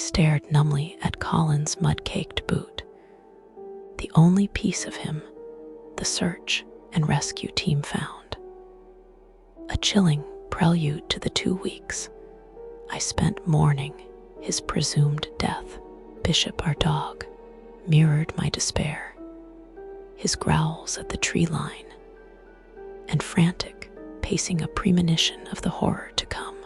stared numbly at Colin's mud-caked boot. The only piece of him the search and rescue team found. A chilling prelude to the 2 weeks I spent mourning his presumed death. Bishop, our dog, mirrored my despair, his growls at the tree line, and frantic, pacing a premonition of the horror to come.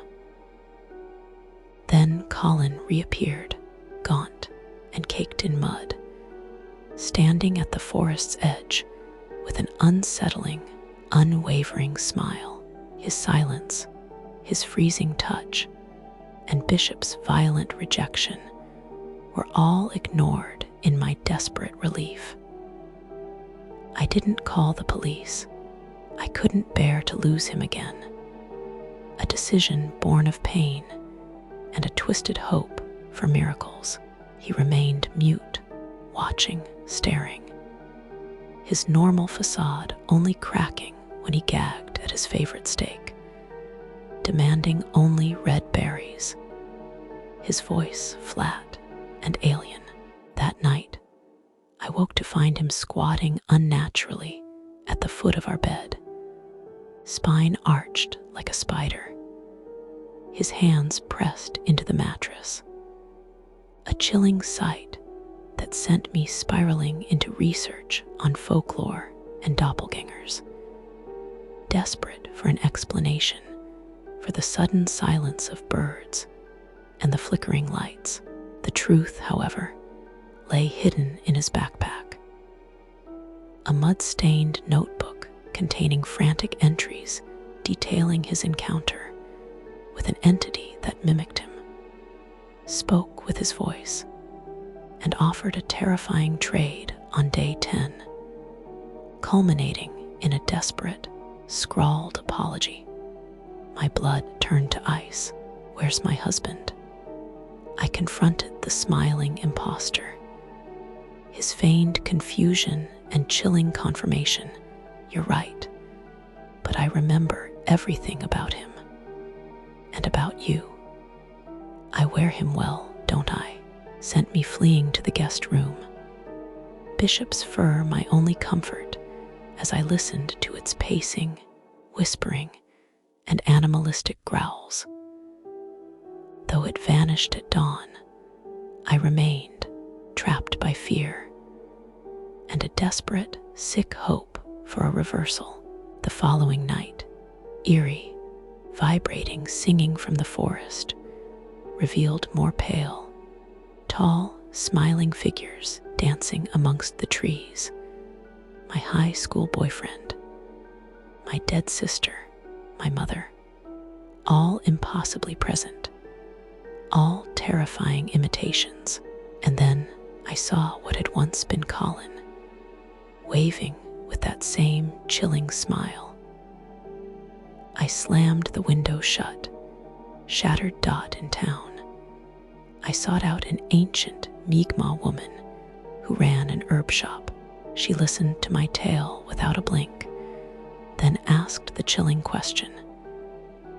Then Colin reappeared, gaunt and caked in mud, standing at the forest's edge with an unsettling, unwavering smile. His silence, his freezing touch, and Bishop's violent rejection were all ignored in my desperate relief. I didn't call the police. I couldn't bear to lose him again. A decision born of pain and a twisted hope for miracles. He remained mute, watching, staring, his normal facade only cracking when he gagged at his favorite steak, demanding only red berries, his voice flat and alien. That night, I woke to find him squatting unnaturally at the foot of our bed, spine arched like a spider, his hands pressed into the mattress. A chilling sight that sent me spiraling into research on folklore and doppelgangers, desperate for an explanation for the sudden silence of birds and the flickering lights. The truth, however, lay hidden in his backpack. A mud-stained notebook containing frantic entries detailing his encounter with an entity that mimicked him, spoke with his voice, and offered a terrifying trade on day 10, culminating in a desperate, scrawled apology. My blood turned to ice. Where's my husband? I confronted the smiling imposter, his feigned confusion and chilling confirmation. You're right, but I remember everything about him and about you. I wear him well, don't I? Sent me fleeing to the guest room. Bishop's fur my only comfort as I listened to its pacing, whispering, and animalistic growls. Though it vanished at dawn, I remained trapped by fear and a desperate, sick hope for a reversal. The following night, eerie, vibrating singing from the forest revealed more pale, tall, smiling figures dancing amongst the trees. My high school boyfriend, my dead sister, my mother, all impossibly present, all terrifying imitations. And then I saw what had once been Colin, waving with that same chilling smile. I slammed the window shut, shattered dot in town. I sought out an ancient Mi'kmaq woman who ran an herb shop. She listened to my tale without a blink, then asked the chilling question.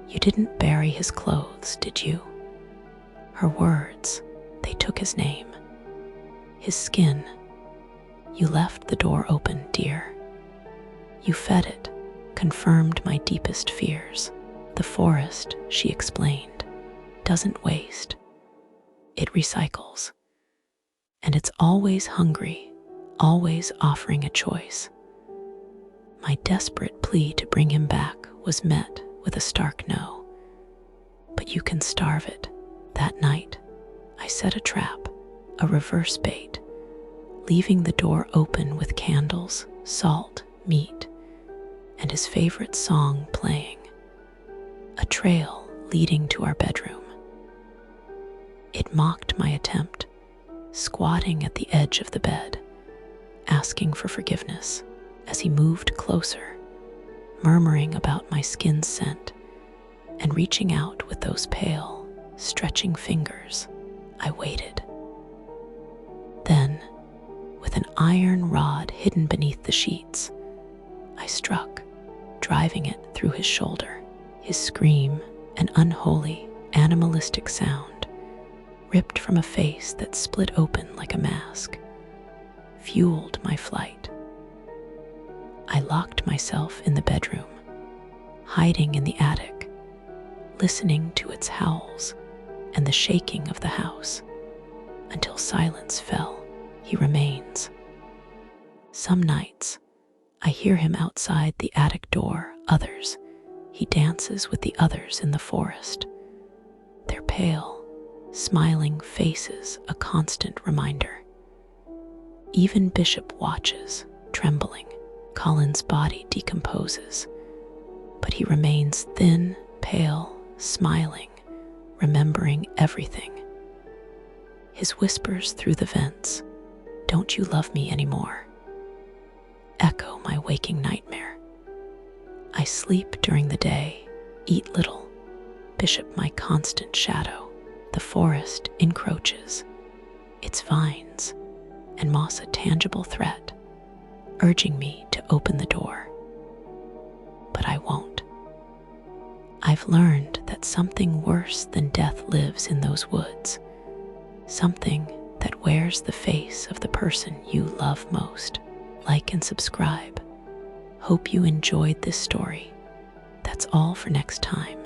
You didn't bury his clothes, did you? Her words, they took his name, his skin. You left the door open, dear. You fed it, confirmed my deepest fears. The forest, she explained, doesn't waste. It recycles. And it's always hungry, always offering a choice. My desperate plea to bring him back was met with a stark no. But you can starve it. That night, I set a trap, a reverse bait, leaving the door open with candles, salt, meat, and his favorite song playing, a trail leading to our bedroom. It mocked my attempt, squatting at the edge of the bed, asking for forgiveness as he moved closer, murmuring about my skin's scent, and reaching out with those pale, stretching fingers. I waited. Then, with an iron rod hidden beneath the sheets, I struck, driving it through his shoulder. His scream, an unholy, animalistic sound, ripped from a face that split open like a mask, fueled my flight. I locked myself in the bedroom, hiding in the attic, listening to its howls and the shaking of the house. Until silence fell, he remains. Some nights, I hear him outside the attic door. Others, he dances with the others in the forest. Their pale, smiling faces a constant reminder. Even Bishop watches, trembling. Colin's body decomposes, but he remains thin, pale, smiling, remembering everything. His whispers through the vents, "Don't you love me anymore?" echo my waking nightmare. I sleep during the day, eat little. Bishop my constant shadow. The forest encroaches, its vines and moss a tangible threat, urging me to open the door. But I won't. I've learned that something worse than death lives in those woods, something that wears the face of the person you love most. Like and subscribe. Hope you enjoyed this story. That's all for next time.